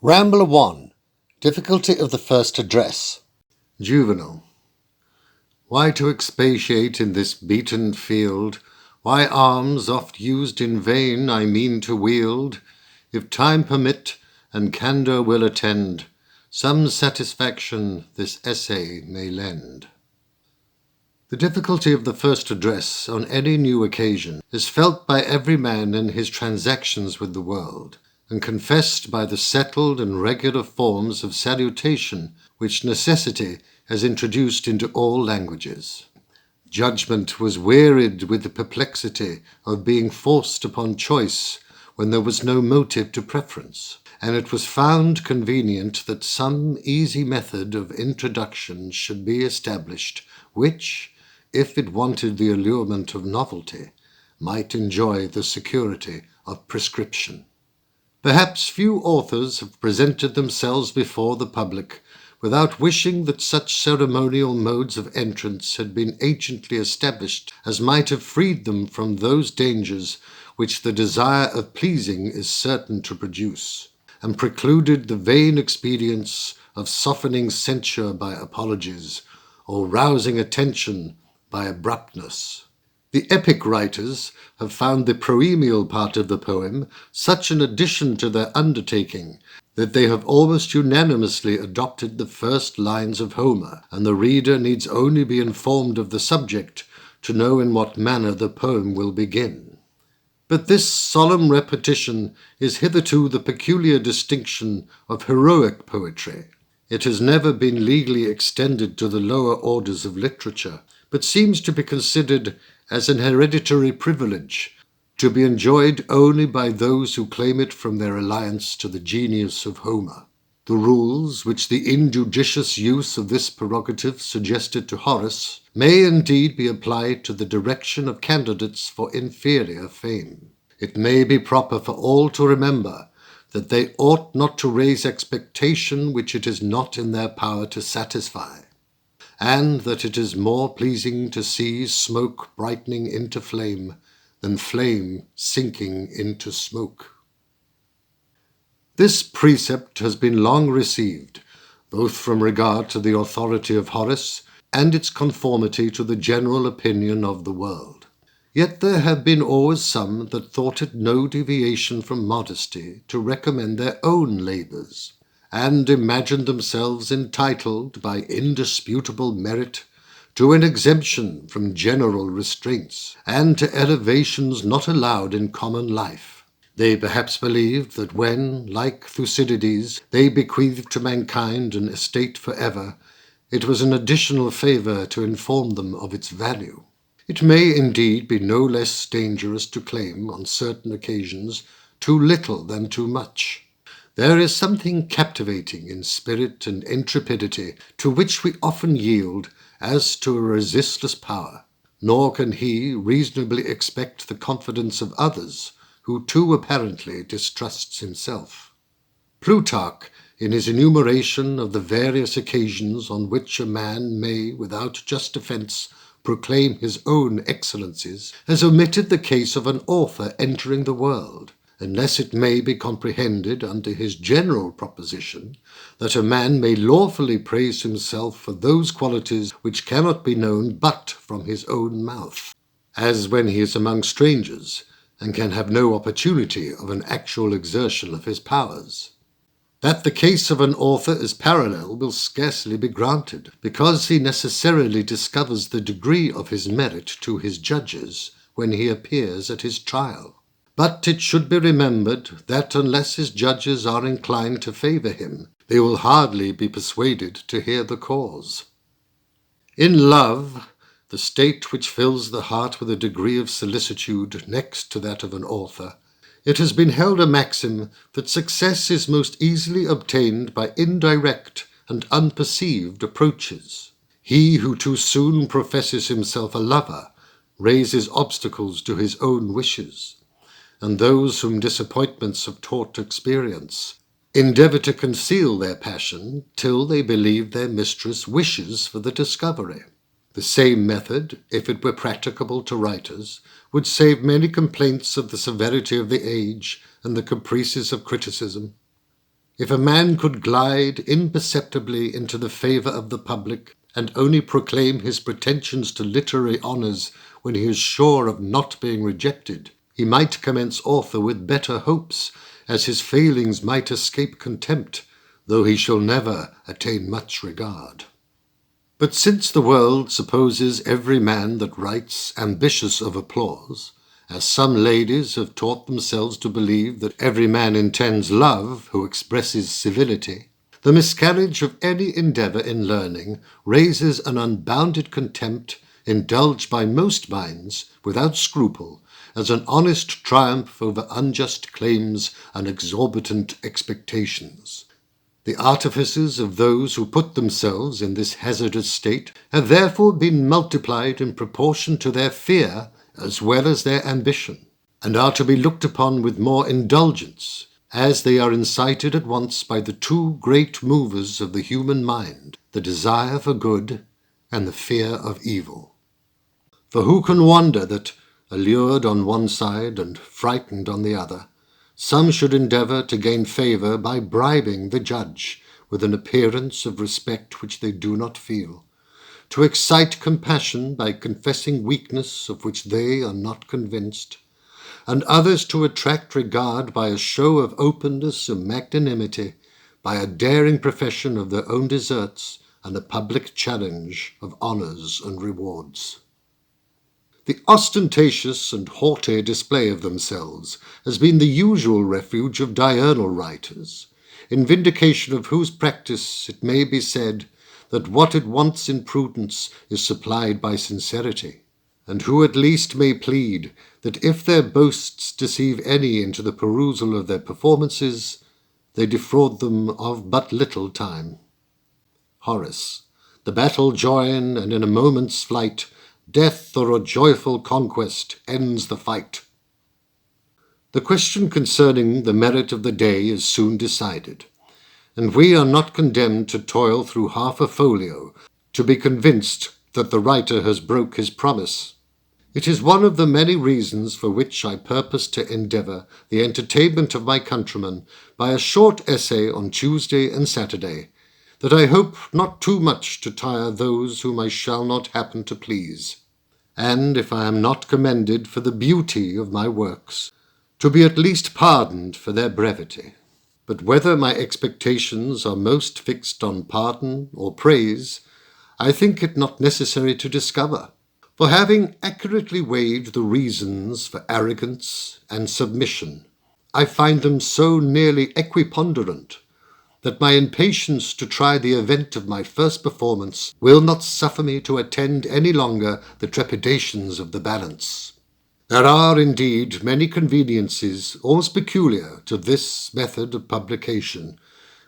Rambler 1. Difficulty of the first address. Juvenal. Why to expatiate in this beaten field? Why arms oft used in vain I mean to wield? If time permit, and candour will attend, some satisfaction this essay may lend. The difficulty of the first address on any new occasion is felt by every man in his transactions with the world, and confessed by the settled and regular forms of salutation which necessity has introduced into all languages. Judgment was wearied with the perplexity of being forced upon choice when there was no motive to preference, and it was found convenient that some easy method of introduction should be established, which, if it wanted the allurement of novelty, might enjoy the security of prescription. Perhaps few authors have presented themselves before the public without wishing that such ceremonial modes of entrance had been anciently established as might have freed them from those dangers which the desire of pleasing is certain to produce, and precluded the vain expedients of softening censure by apologies, or rousing attention by abruptness. The epic writers have found the proemial part of the poem such an addition to their undertaking that they have almost unanimously adopted the first lines of Homer, and the reader needs only be informed of the subject to know in what manner the poem will begin. But this solemn repetition is hitherto the peculiar distinction of heroic poetry. It has never been legally extended to the lower orders of literature, but seems to be considered as an hereditary privilege, to be enjoyed only by those who claim it from their alliance to the genius of Homer. The rules which the injudicious use of this prerogative suggested to Horace may indeed be applied to the direction of candidates for inferior fame. It may be proper for all to remember that they ought not to raise expectation which it is not in their power to satisfy, and that it is more pleasing to see smoke brightening into flame than flame sinking into smoke. This precept has been long received, both from regard to the authority of Horace and its conformity to the general opinion of the world. Yet there have been always some that thought it no deviation from modesty to recommend their own labours, and imagined themselves entitled by indisputable merit to an exemption from general restraints, and to elevations not allowed in common life. They perhaps believed that when, like Thucydides, they bequeathed to mankind an estate for ever, it was an additional favour to inform them of its value. It may indeed be no less dangerous to claim, on certain occasions, too little than too much. There is something captivating in spirit and intrepidity to which we often yield as to a resistless power, nor can he reasonably expect the confidence of others, who too apparently distrusts himself. Plutarch, in his enumeration of the various occasions on which a man may, without just offence, proclaim his own excellencies, has omitted the case of an author entering the world, unless it may be comprehended under his general proposition that a man may lawfully praise himself for those qualities which cannot be known but from his own mouth, as when he is among strangers, and can have no opportunity of an actual exertion of his powers. That the case of an author is parallel will scarcely be granted, because he necessarily discovers the degree of his merit to his judges when he appears at his trial. But it should be remembered that unless his judges are inclined to favour him, they will hardly be persuaded to hear the cause. In love, the state which fills the heart with a degree of solicitude next to that of an author, it has been held a maxim that success is most easily obtained by indirect and unperceived approaches. He who too soon professes himself a lover raises obstacles to his own wishes, and those whom disappointments have taught experience endeavour to conceal their passion till they believe their mistress wishes for the discovery. The same method, if it were practicable to writers, would save many complaints of the severity of the age and the caprices of criticism. If a man could glide imperceptibly into the favour of the public, and only proclaim his pretensions to literary honours when he is sure of not being rejected, he might commence author with better hopes, as his failings might escape contempt, though he shall never attain much regard. But since the world supposes every man that writes ambitious of applause, as some ladies have taught themselves to believe that every man intends love who expresses civility, the miscarriage of any endeavour in learning raises an unbounded contempt indulged by most minds without scruple as an honest triumph over unjust claims and exorbitant expectations. The artifices of those who put themselves in this hazardous state have therefore been multiplied in proportion to their fear as well as their ambition, and are to be looked upon with more indulgence, as they are incited at once by the two great movers of the human mind, the desire for good and the fear of evil. For who can wonder that, allured on one side and frightened on the other, some should endeavour to gain favour by bribing the judge with an appearance of respect which they do not feel, to excite compassion by confessing weakness of which they are not convinced, and others to attract regard by a show of openness and magnanimity, by a daring profession of their own deserts, and a public challenge of honours and rewards. The ostentatious and haughty display of themselves has been the usual refuge of diurnal writers, in vindication of whose practice it may be said that what it wants in prudence is supplied by sincerity, and who at least may plead that if their boasts deceive any into the perusal of their performances, they defraud them of but little time. Horace, the battle join, and in a moment's flight, death or a joyful conquest ends the fight. The question concerning the merit of the day is soon decided, and we are not condemned to toil through half a folio to be convinced that the writer has broke his promise. It is one of the many reasons for which I purpose to endeavour the entertainment of my countrymen by a short essay on Tuesday and Saturday, that I hope not too much to tire those whom I shall not happen to please, and, if I am not commended for the beauty of my works, to be at least pardoned for their brevity. But whether my expectations are most fixed on pardon or praise, I think it not necessary to discover. For having accurately weighed the reasons for arrogance and submission, I find them so nearly equiponderant that my impatience to try the event of my first performance will not suffer me to attend any longer the trepidations of the balance. There are, indeed, many conveniences almost peculiar to this method of publication,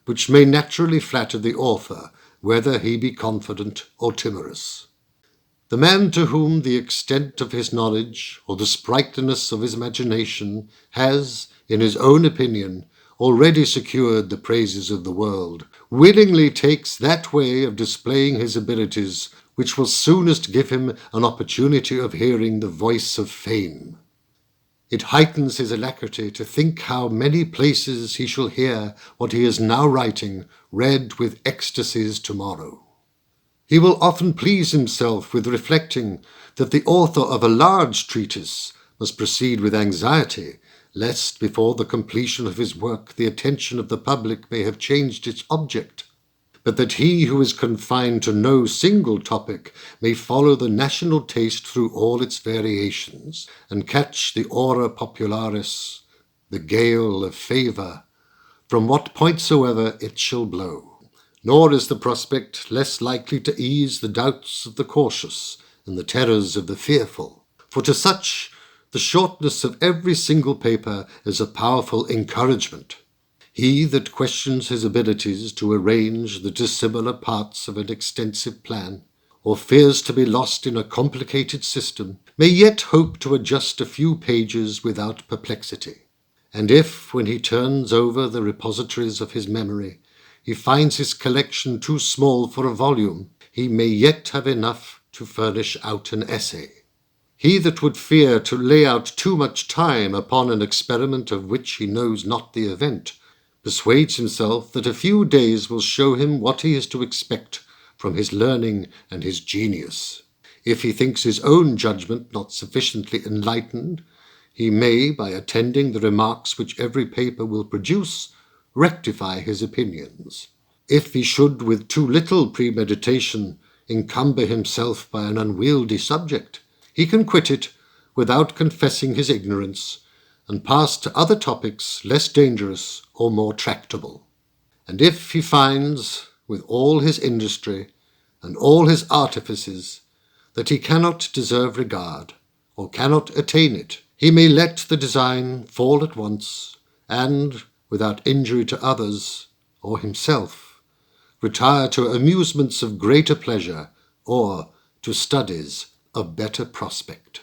which may naturally flatter the author, whether he be confident or timorous. The man to whom the extent of his knowledge or the sprightliness of his imagination has, in his own opinion, already secured the praises of the world, willingly takes that way of displaying his abilities which will soonest give him an opportunity of hearing the voice of fame. It heightens his alacrity to think how many places he shall hear what he is now writing read with ecstasies tomorrow. He will often please himself with reflecting that the author of a large treatise must proceed with anxiety, lest before the completion of his work the attention of the public may have changed its object, but that he who is confined to no single topic may follow the national taste through all its variations, and catch the aura popularis, the gale of favour, from what point soever it shall blow. Nor is the prospect less likely to ease the doubts of the cautious and the terrors of the fearful, for to such the shortness of every single paper is a powerful encouragement. He that questions his abilities to arrange the dissimilar parts of an extensive plan, or fears to be lost in a complicated system, may yet hope to adjust a few pages without perplexity. And if, when he turns over the repositories of his memory, he finds his collection too small for a volume, he may yet have enough to furnish out an essay. He that would fear to lay out too much time upon an experiment of which he knows not the event, persuades himself that a few days will show him what he is to expect from his learning and his genius. If he thinks his own judgment not sufficiently enlightened, he may, by attending the remarks which every paper will produce, rectify his opinions. If he should with too little premeditation encumber himself by an unwieldy subject, he can quit it without confessing his ignorance, and pass to other topics less dangerous or more tractable. And if he finds, with all his industry and all his artifices, that he cannot deserve regard, or cannot attain it, he may let the design fall at once, and, without injury to others or himself, retire to amusements of greater pleasure, or to studies of better prospect.